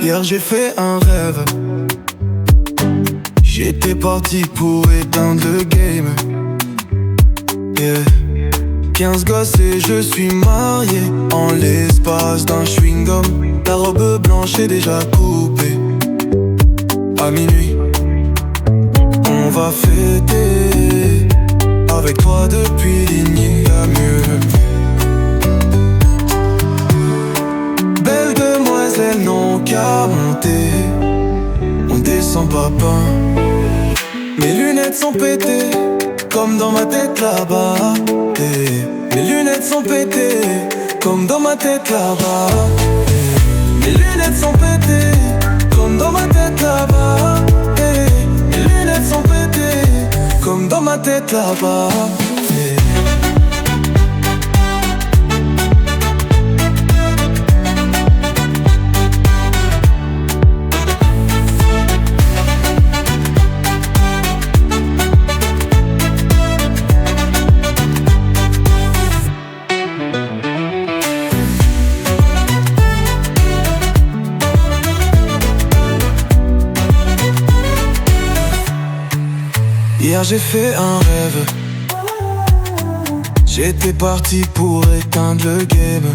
Hier j'ai fait un rêve. J'étais parti pour éteindre le game. Yeah. 15 gosses et je suis marié en l'espace d'un chewing-gum. La robe blanche est déjà coupée. À minuit, on va fêter. Avec toi depuis il n'y a mieux. Belles demoiselles n'ont qu'à monter. On descend papin. Mes lunettes sont pétées, comme dans ma tête là-bas. Mes lunettes sont pétées, comme dans ma tête là-bas. Mes lunettes sont pétées, comme dans ma tête là-bas. Mes lunettes sont pétées, comme dans ma tête là-bas. Hier j'ai fait un rêve. J'étais parti pour éteindre le game.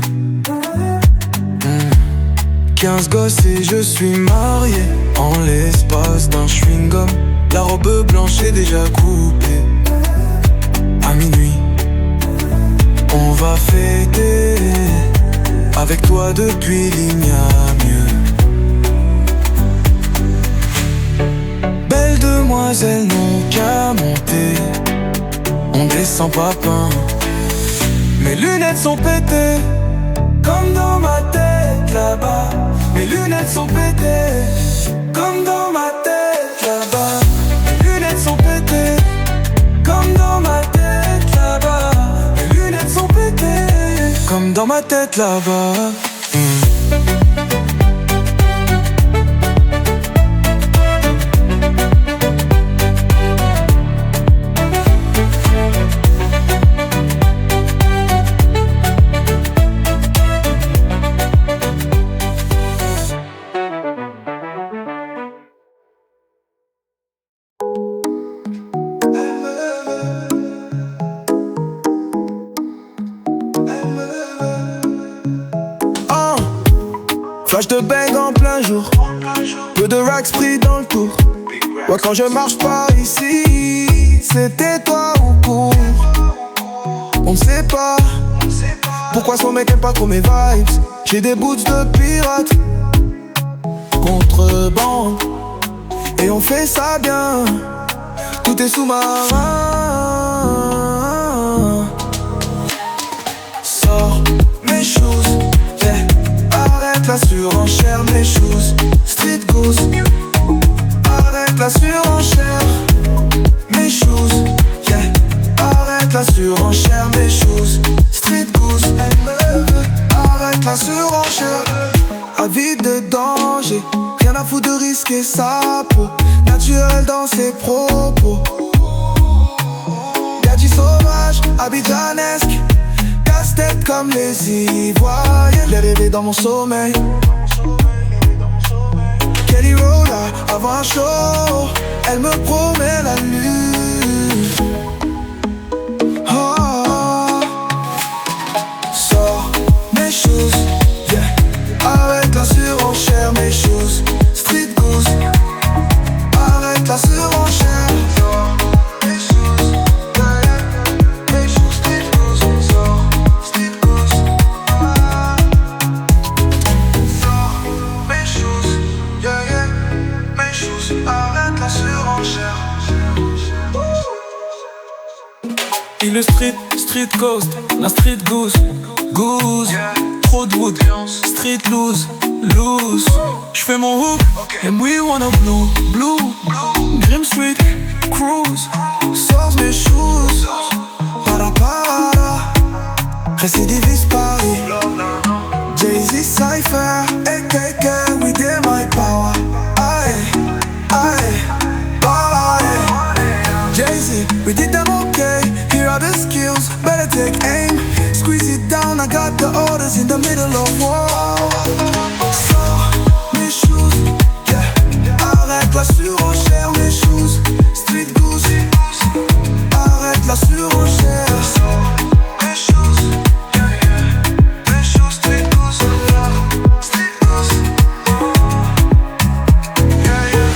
15 gosses et je suis marié en l'espace d'un chewing-gum. La robe blanche est déjà coupée. À minuit, on va fêter. Avec toi depuis il n'y a mieux. Belles demoiselles n'ont qu'à monter. On descend papin. Mes lunettes sont pétées, comme dans ma tête là-bas. Mes lunettes sont pétées, comme dans ma tête là-bas. Mes lunettes sont pétées, comme dans ma tête là-bas. Mes lunettes sont pétées, comme dans ma tête là-bas. Flash de bang en plein jour. Peu de racks pris dans le tour. Ouais, quand je marche pas ici, c'était toi ou court. On ne sait pas pourquoi son mec aime pas trop mes vibes. J'ai des boots de pirate, contrebande, et on fait ça bien. Tout est sous-marin. Sors mes choses, yeah. Arrête la surenchère, mes choses. Street goose. Arrête la surenchère, mes choses, yeah. Arrête la surenchère, mes choses. Street goose. Arrête la surenchère. Avide de danger, rien à foutre de risquer sa peau. Naturel dans ses propos. Gadji sauvage, abidjanesque. Casse-tête comme les ivoiriens. Les rêver dans mon sommeil. Kelly Roller, avant un show, elle me promet la lune. Oh. Sors mes choses, yeah. Arrête la surenchère, mes choses. Street goose. Arrête la surenchère. Sors mes choses, yeah. Mes choses, street goose. Sors, street goose. Sors mes choses, yeah, yeah. Mes choses, arrête la surenchère. Il est street coast, la street goose, goose, yeah. Trop de wood, street loose, loose. J'fais mon hook, okay. And we wanna blue, Grim Street, cruise. Sors mes shoes, para para. Récidiviste Paris, Jay-Z Cypher, AKK, we did my power. Aye, aye, aye. Jay-Z, we did them okay. Here are the skills, better take aim. Squeeze it down, I got the orders in the middle of war. Sors mes shoes. la surenchère, mes shoes, street goose. Arrête la surenchère. Mes shoes, yeah, yeah. Mes shoes, street goose. Street goose, yeah, yeah.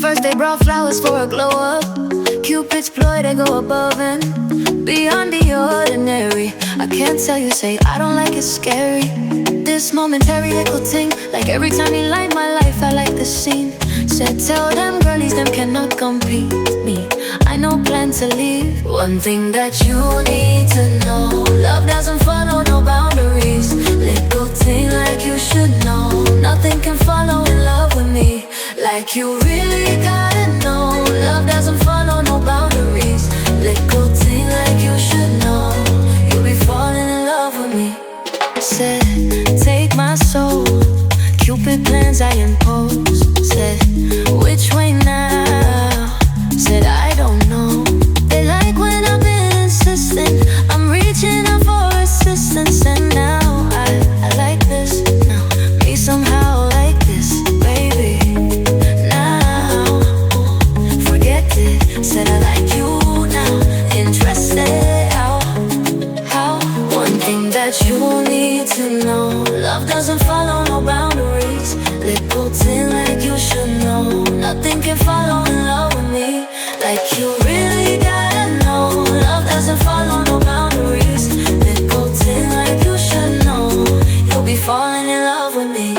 First they brought flowers for a glow up. Cupid's ploy, they go above and beyond the ordinary. I can't tell you, say I don't like it, scary. This momentary little thing, like every time you light my life, I like the scene. Said tell them girlies, them cannot compete me. I no plan to leave. One thing that you need to know, love doesn't follow no boundaries. Little thing like you should know, nothing can follow in love with me. Like you really gotta know, love doesn't follow no boundaries. Little thing like you should know, you'll be falling in love with me. Said, take my soul, Cupid plans I impose. Said, which way now? Said, I don't know. They like when I've been insistent, I'm reaching out for assistance. And now I like this, now me somehow like this, baby. Now, forget it, said I like you now. Interested, how? One thing that you need to know, love doesn't follow no boundaries. Little thing like you should know, nothing can follow in love with me. Like you really gotta know, love doesn't follow no boundaries. Little thing like you should know, you'll be falling in love with me.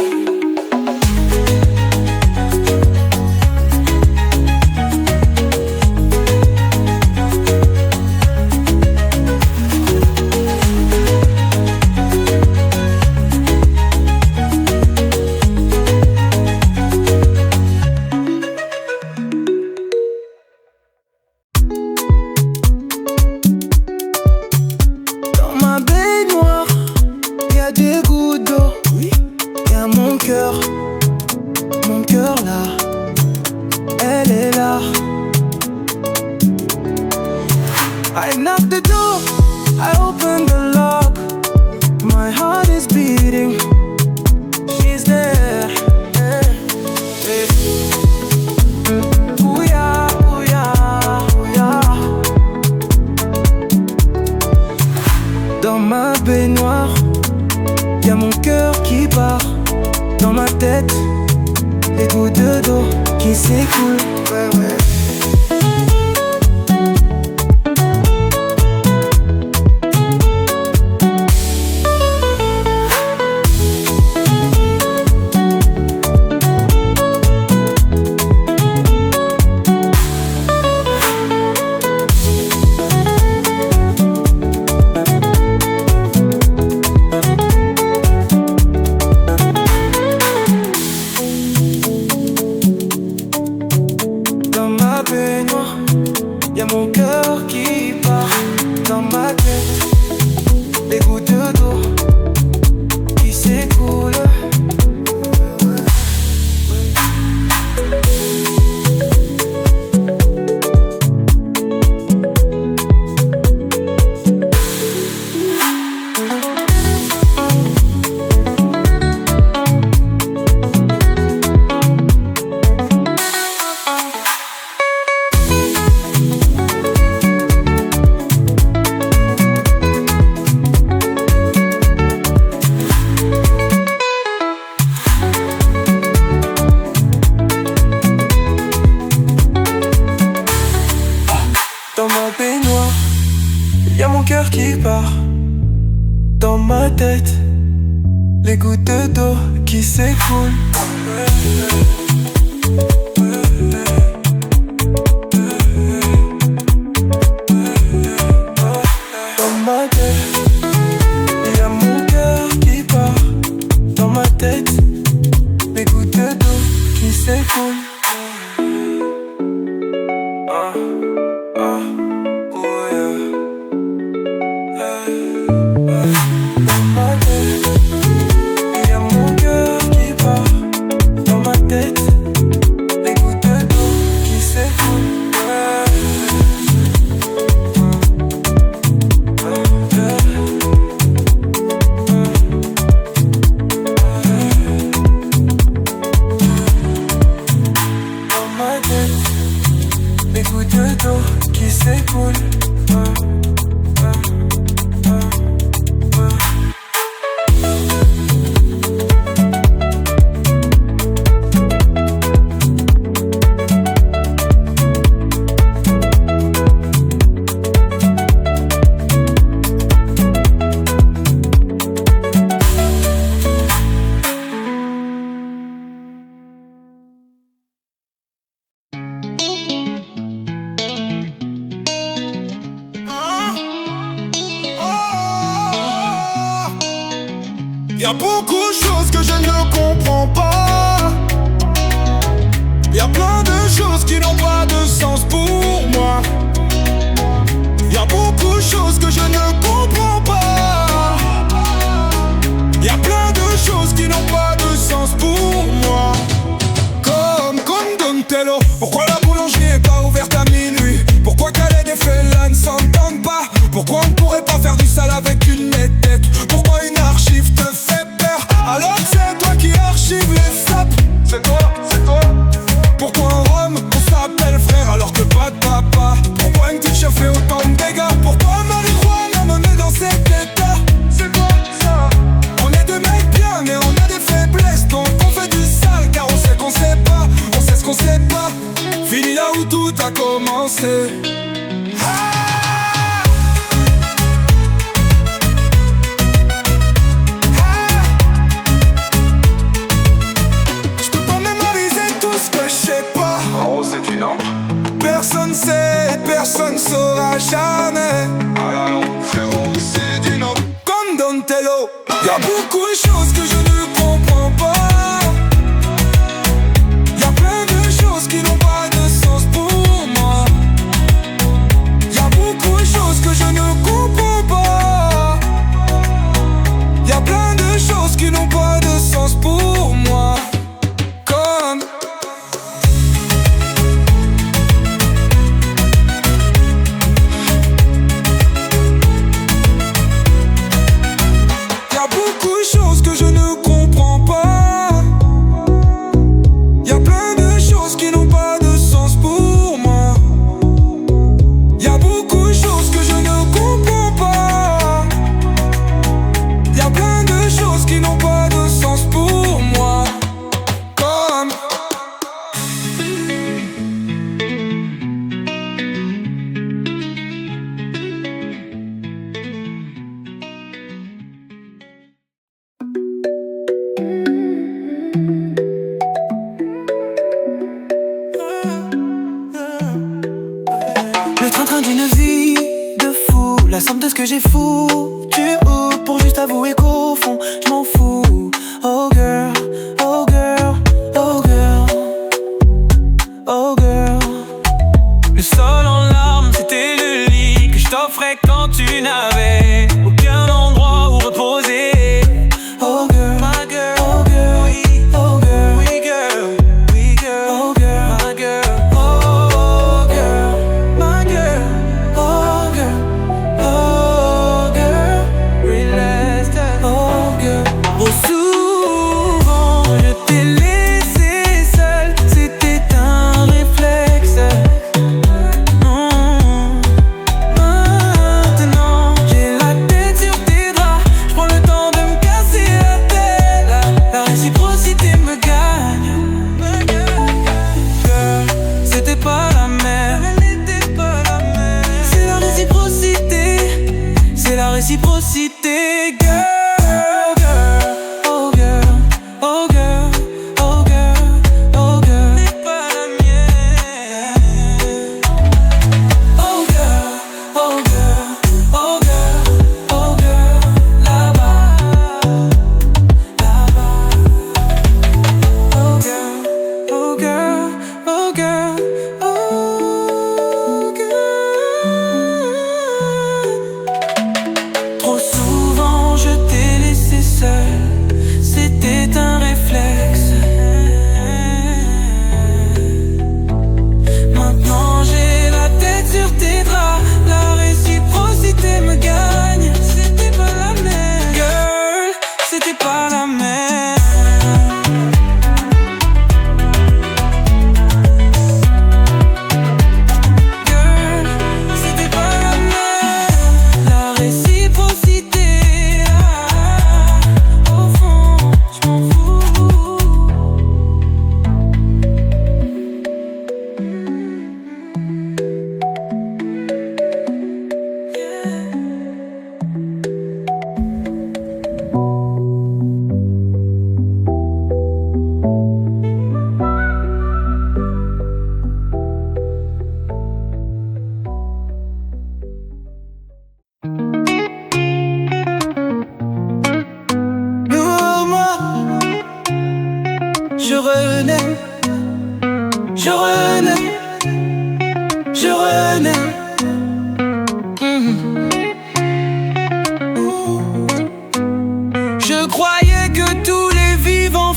I knocked the door, I opened the lock. My heart is beating, she's there. Ooh yeah, ooh yeah, ooh yeah. Dans ma baignoire, y'a mon cœur qui part. Dans ma tête, les gouttes d'eau qui s'écoulent. Ouais, ouais. Y'a mon cœur qui part. Dans ma tête, les gouttes d'eau qui s'écoulent. Dans ma baignoire, y'a mon cœur qui part. Dans ma tête, les gouttes d'eau qui s'écoulent. Dans ma tête, y'a mon cœur qui part. Dans ma tête, les gouttes d'eau qui s'écoulent. Y'a beaucoup de choses que je ne comprends pas. Y'a plein de choses qui n'ont pas de sens pour moi. Y'a beaucoup de choses que je ne comprends pas. Y'a plein de choses qui n'ont pas de sens pour moi. Comme Donatello. Pourquoi la boulangerie est pas ouverte à minuit? Pourquoi Khaled et Fela ne s'entendent pas? Pourquoi on ne pourrait pas faire du sale avec une tête? Pourquoi une archive te fait peur alors que c'est toi qui archive les sapes? C'est toi, c'est toi. Pourquoi en Rome on s'appelle frère alors que pas de papa? Pourquoi une teacher fait autant de dégâts? Pourquoi marijuana me met dans cet état? C'est quoi ça? On est des mecs bien mais on a des faiblesses. Donc on fait du sale car on sait qu'on sait pas. On sait ce qu'on sait pas. Fini là où tout a commencé. Personne sait, personne saura jamais. Ah non, frérot, c'est du nom. Comme Donatello. Y'a beaucoup de choses que je ne comprends pas. Y'a plein de choses qui n'ont pas de sens pour moi. Y'a beaucoup de choses que je ne comprends pas. Y'a plein de choses qui n'ont pas de sens pour moi. Comme que je ne comprends pas. Y'a plein de choses qui n'ont pas de sens pour moi. Y'a beaucoup de choses que je ne comprends pas. Y'a plein de choses qui n'ont pas de sens pour moi. Comme d'une vie de fou, la somme de ce que j'ai foutu pour juste avouer qu'au fond je m'en fous. Oh girl, oh girl, oh girl, oh girl. Le sol en larmes, c'était le lit que je t'offrais quand tu n'avais aucun endroit où reposer. Oh girl, my girl, oh girl, oui, oh girl, oui girl, oui girl, oh girl, my girl.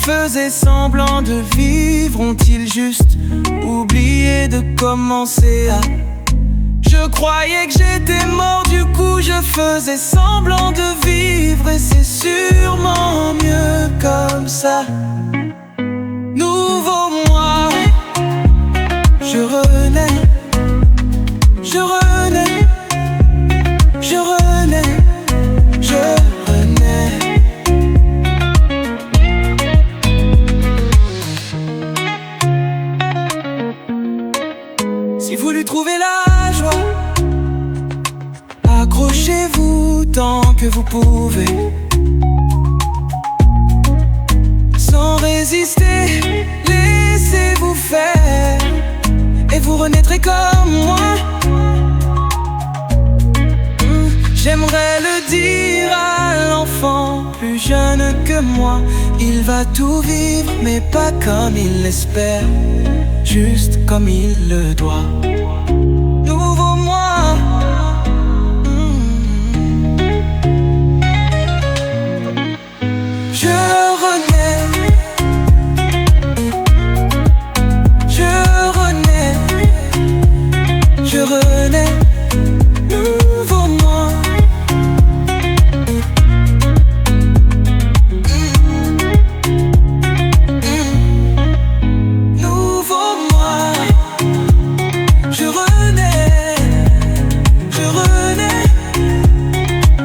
faisaient semblant de vivre, ont-ils juste oublié de commencer à... Je croyais que j'étais mort, du coup je faisais semblant de vivre. Et c'est sûrement mieux comme ça. Nouveau moi, je renais, je renais, je renais, je renais. Si vous lui trouvez la joie, accrochez-vous tant que vous pouvez. Sans résister, laissez-vous faire, et vous renaîtrez comme moi. J'aimerais le dire à l'enfant plus jeune que moi. Il va tout vivre, mais pas comme il l'espère, juste comme il le doit. Nouveau moi. Je renais, je renais, je renais. Nouveau moi. Nouveau moi. Je renais, je renais,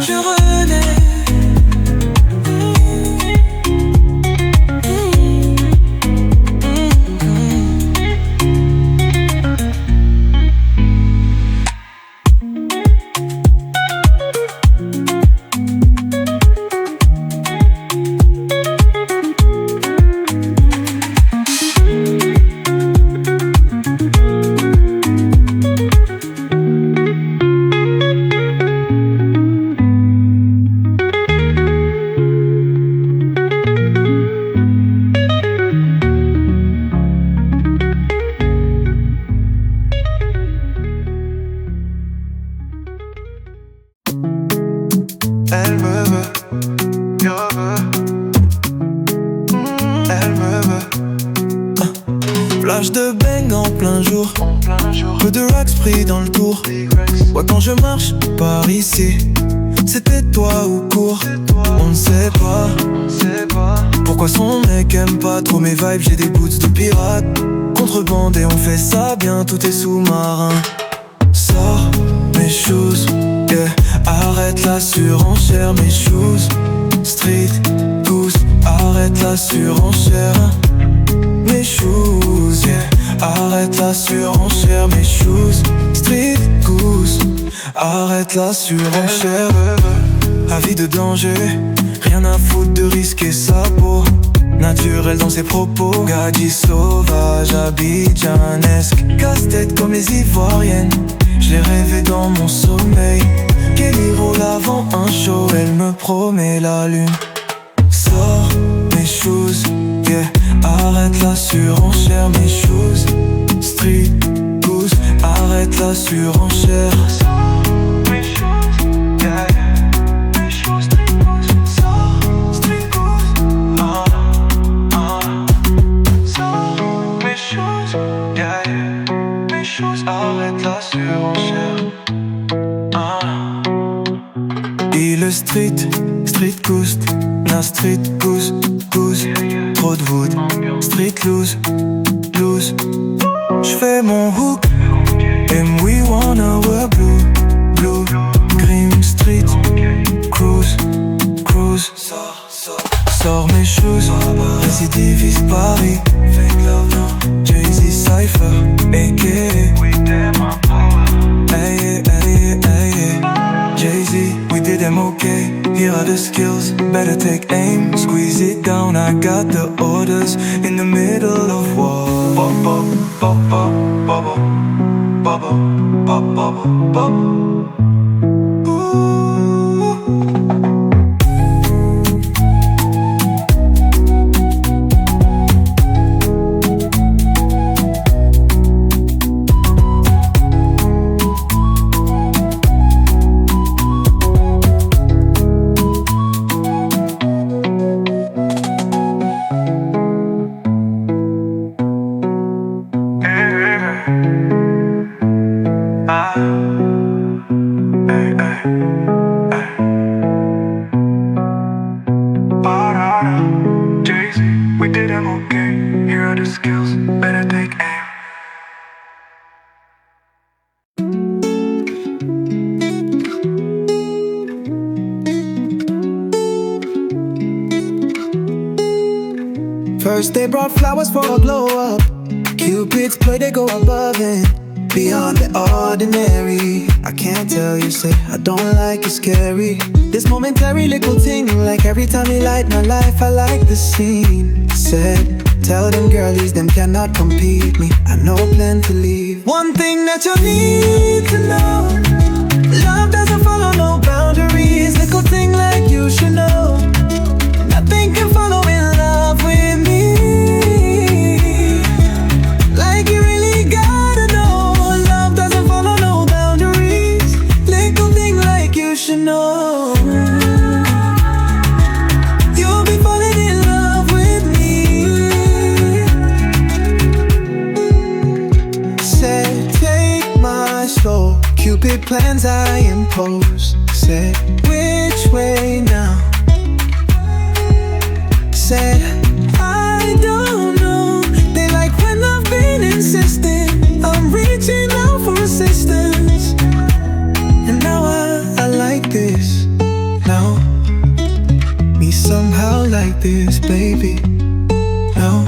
je renais. Elle me veut, je veux. Elle me veut. Flash de bang en plein jour. Peu de racks pris dans le tour. Ouais, quand je marche par ici, c'était toi ou court. On ne sait pas pourquoi son mec aime pas trop mes vibes. J'ai des boots de pirate, contrebande et on fait ça bien, tout est sous-marin. Sors mes shoes, yeah. Arrête la surenchère, mes shoes. Street goose, arrête la surenchère. Mes shoes, yeah. Arrête la surenchère, mes shoes. Street goose, arrête la surenchère. Avis de danger, rien à foutre de risquer sa peau. Naturel dans ses propos, gadji sauvage, abidjanesque. Casse-tête comme les ivoiriennes, je l'ai rêvé dans mon sommeil. Kelly roule avant un show, elle me promet la lune. Sors mes shoes, yeah. Arrête la surenchère, mes shoes. Street goose, arrête la surenchère. Mes shoes, yeah, yeah. Mes shoes, street goose. Sors, street goose. Sors mes shoes, yeah, yeah. Mes shoes, arrête la surenchère. Et le street goose, na street goose, goose. Trop de wood, street loose. J'fais mon hook, and we wanna wear blue. Grim street, cruise. Sors mes shoes, récidiviste Paris. Fake love, no. Jay-Z Cypher, a.k.a. Jay-Z, we did them okay. Here are the skills, better take aim. Squeeze it down, I got the orders. In the middle of war. Bubble, bubble, bubble, bubble, bubble, bubble. Jay-Z, we did them okay. Here are the skills, better take aim. First they brought flowers for a glow up. Cupid's play, they go above and beyond the ordinary. I can't tell you, say I don't like it, scary. This momentary little thing, like every time you light my life, I like the scene. Said, tell them girlies, them cannot compete me. I no plan to leave. One thing that you need to know, love doesn't follow no boundaries. Little thing like you should know, nothing can follow in love with me. Like you really gotta know, love doesn't follow no boundaries. Little thing like you should know, you'll be falling in love with me. Said, take my soul, Cupid plans I impose. Said, which way now? Said, I don't know. They like when I've been insistent, I'm reaching out for assistance. And now I like this. Now, me somehow like this, baby. No,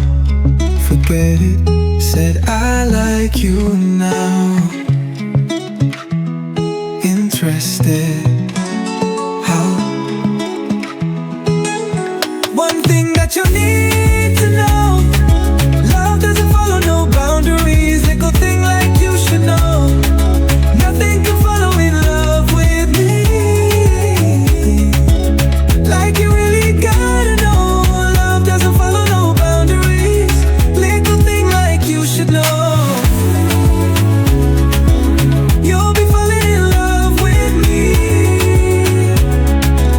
forget it. Said, I like you now. Interested. How? One thing that you need to know, love doesn't follow no boundaries. Little thing like you should know, nothing can follow in love with me. Like you really gotta know, love doesn't follow no boundaries. Little thing like you should know, you'll be falling in love with me.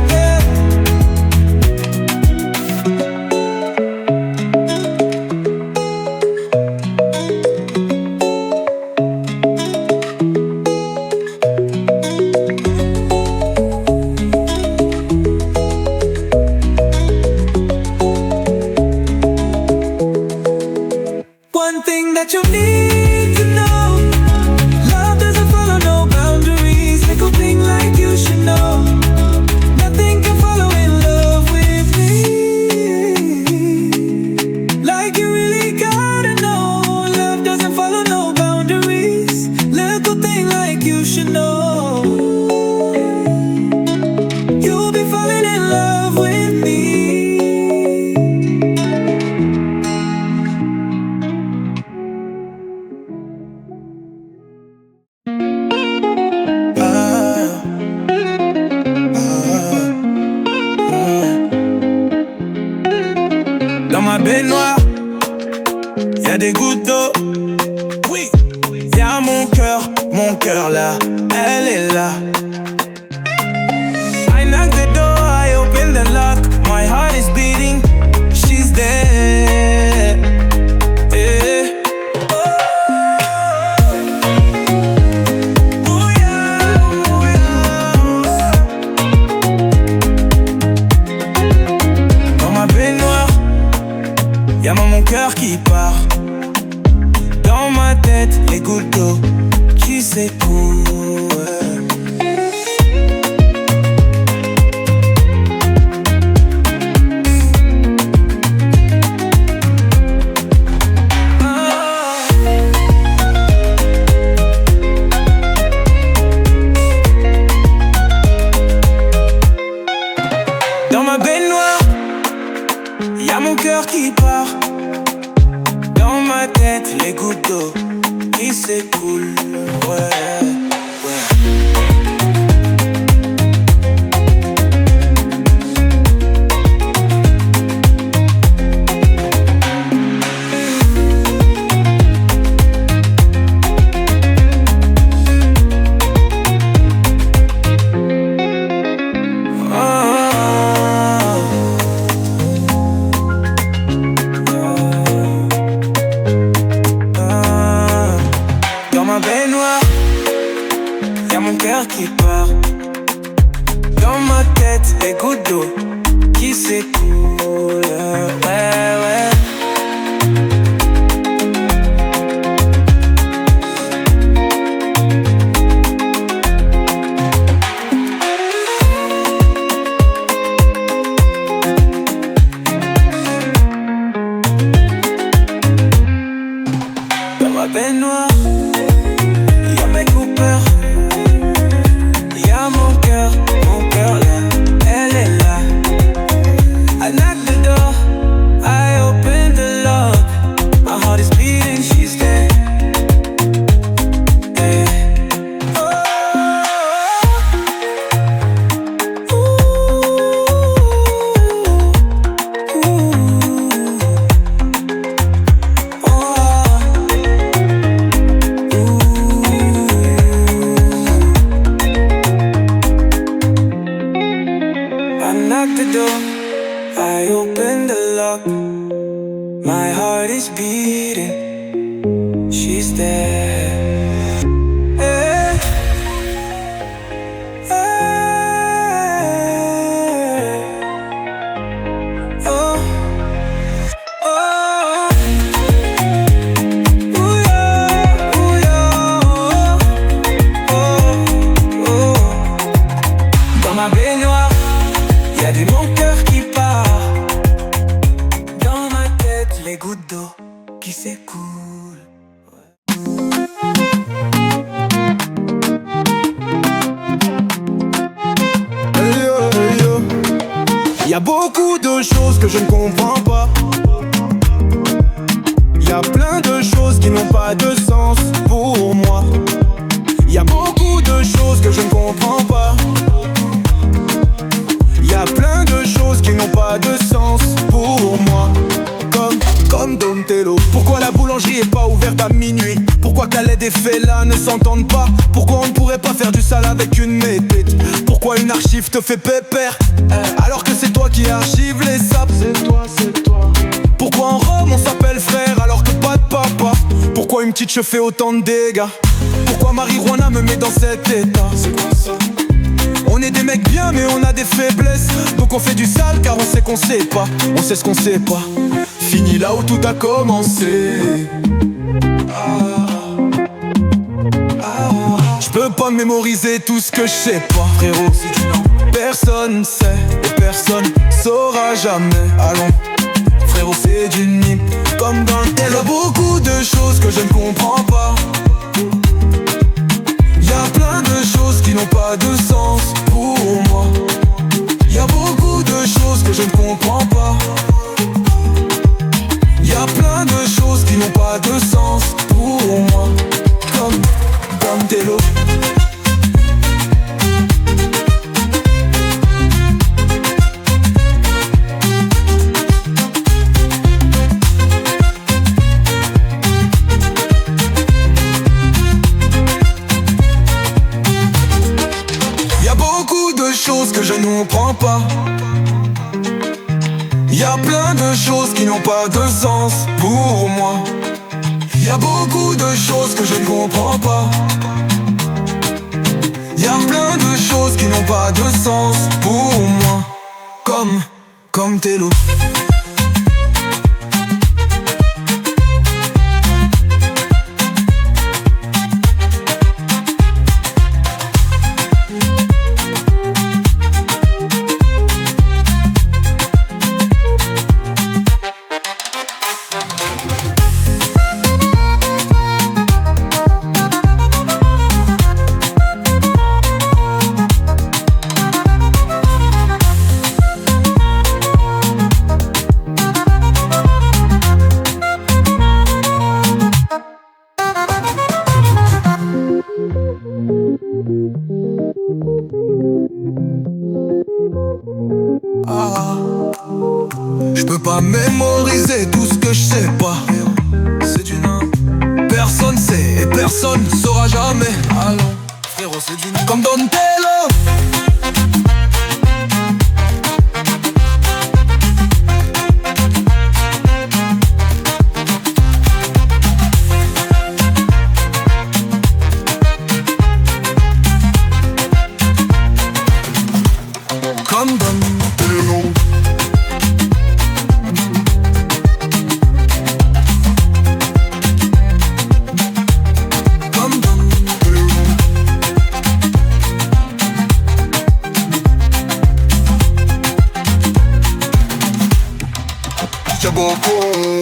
Yeah. One thing that you need to know, love doesn't follow no boundaries. Little thing like you should know, nothing can follow in love with me. Like you really gotta know, love doesn't follow no boundaries. Little thing like you should know, you'll be falling in love with me. Dans ma baignoire, y'a des gouttes d'eau. Oui, y'a mon cœur là, elle est là. I knock the door, I open the lock. My heart is beating, she's there. Yeah. Oh, yeah, oh, yeah. Dans ma baignoire, y'a mon cœur qui part. Dans ma tête, les gouttes d'eau qui s'écoulent. Dans ma baignoire, y'a mon cœur qui part. Dans ma tête, les gouttes d'eau qui s'écoulent. Ouais, ouais. Dans ma baignoire, Dans ma tête, les gouttes d'eau qui s'écoulent. Ouais, ouais. Dans ma baignoire, y'a mes coupeurs. Y'a mon cœur là, elle est là. I knock the door, I open the lock. My heart is beating, she's there. Yeah. Oh, I knock the door, I open the lock. My heart is beating, she's there. Hey, hey, oh, oh, ooh, yeah, ooh, yeah, oh, oh. Dans ma baignoire, y'a des mon cœur qui part. Dans ma tête, les gouttes d'eau qui s'écoulent. Hey yo, hey yo. Y a beaucoup de choses que je ne comprends pas. Y a plein de choses qui n'ont pas de sens pour moi. Y a beaucoup de choses que je ne comprends pas. Y a plein de choses qui n'ont pas de sens pour moi. Comme Dontello. Pourquoi la boulangerie est pas ouverte à minuit? Pourquoi Khaled et Fela ne s'entendent pas? Pourquoi on ne pourrait pas faire du sale avec une métette? Pourquoi une archive te fait pépère alors que c'est toi qui archive les saps? C'est toi, c'est toi. Pourquoi en Rome on s'appelle frère alors que pas de papa? Pourquoi une petite fait autant de dégâts? Pourquoi marijuana me met dans cet état? C'est quoi ça? On est des mecs bien mais on a des faiblesses. Donc on fait du sale car on sait qu'on sait pas. On sait ce qu'on sait pas. Fini là où tout a commencé. J'peux pas mémoriser tout ce que je sais pas. Frérot, si tu n'en personne sait et personne saura jamais. Allons, frérot, c'est du nip. Comme dans le tel. Beaucoup de choses que je ne comprends pas. Y'a plein de choses qui n'ont pas de sens pour moi. Y'a beaucoup de choses que je ne comprends pas. Y'a plein de choses qui n'ont pas de sens pour moi. Comme Tello. Y'a beaucoup de choses que je ne comprends pas. Y'a plein de choses qui n'ont pas de sens pour moi. Y'a beaucoup de choses que je ne comprends pas. Y'a plein de choses qui n'ont pas de sens pour moi. Comme Tello. J'peux pas mémoriser tout ce que je sais pas. C'est du nain. Personne sait et personne saura jamais. Allons, frérot, c'est du nain. Comme Dontello. Y'a beaucoup.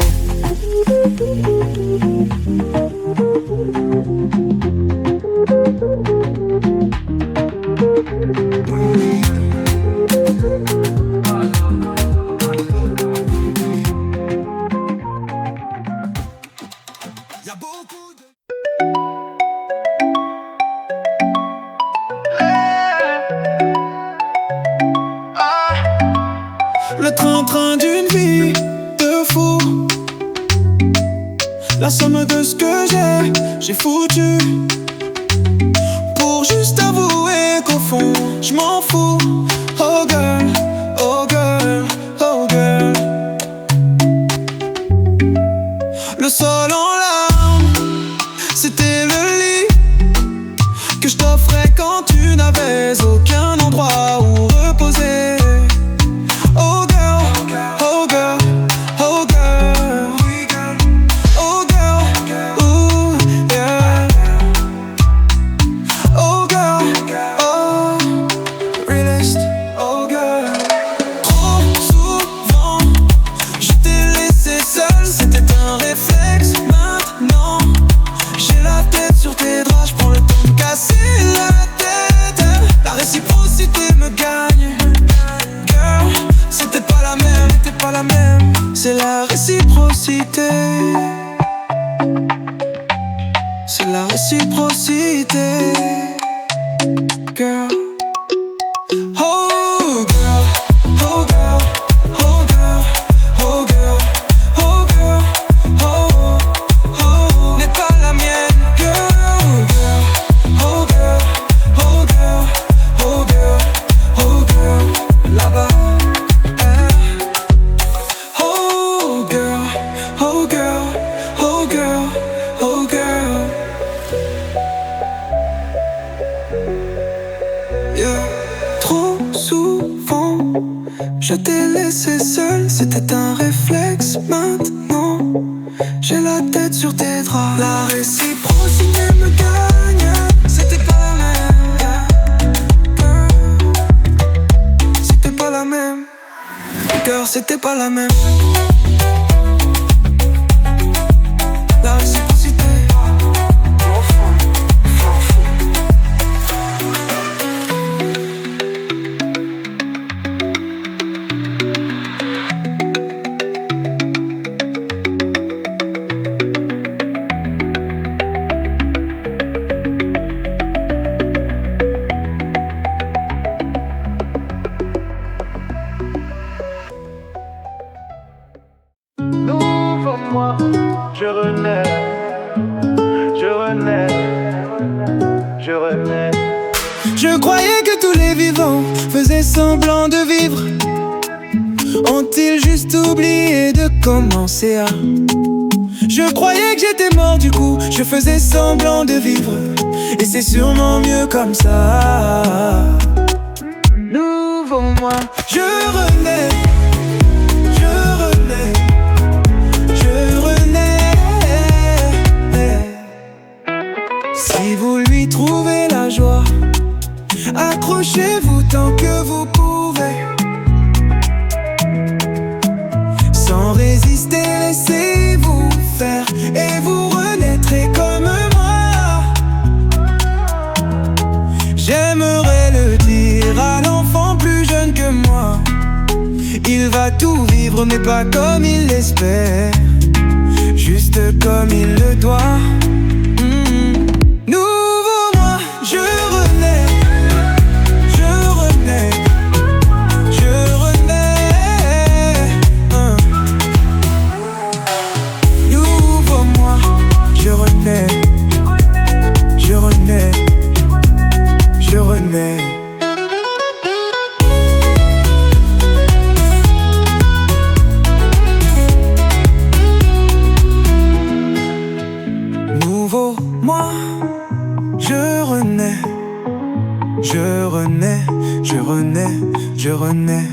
Y'a beaucoup de... Le train-train d'une vie de fou, la somme de ce que j'ai foutu, pour juste avouer qu'au fond je m'en fous. Oh girl, oh girl, oh girl. Le sol en larmes, c'était le lit que je t'offrais quand tu n'avais aucun endroit où reposer. Oh girl, oh girl, oh girl, oh girl, ooh, yeah. Oh girl, oh, realist, oh girl. Trop souvent, je t'ai laissé seul, c'était un réflexe. Maintenant, j'ai la tête sur tes draps, je prends le temps de me casser la tête. La réciprocité me gagne. Girl, c'était pas la même, c'était pas la même. C'est la réciprocité. C'est la réciprocité. Girl. Oh girl, oh girl, oh girl, oh girl, oh girl, oh, oh, n'est pas la mienne. Girl, oh girl, oh girl, oh girl, oh girl, là-bas. Oh girl, oh girl, oh girl, oh girl. Yeah. Trop souvent, je t'ai laissé seul, c'était un réflexe. Maintenant, j'ai la tête sur tes draps. La réciprocité me gagne. C'était pas la même. C'était pas la même. Cœur, c'était pas la même. La réciprocité. Nouveau moi, je renais, je renais, je renais. Je croyais que tous les vivants faisaient semblant de vivre. Ont-ils juste oublié de commencer à... Je croyais que j'étais mort, du coup je faisais semblant de vivre. Et c'est sûrement mieux comme ça. Nouveau moi, Je renais, je renais, je renais. Si vous lui trouvez la joie, accrochez-vous tant que vous pouvez. Sans résister, laissez-vous faire et vous renaîtrez comme moi. J'aimerais le dire à l'enfant plus jeune que moi. Il va tout vivre mais pas comme il l'espère, juste comme il le doit. Nouveau moi, je renais, je renais, je renais. Nouveau moi, je renais, je renais, je renais. Nouveau moi, je renais, je renais, je renais, je renais.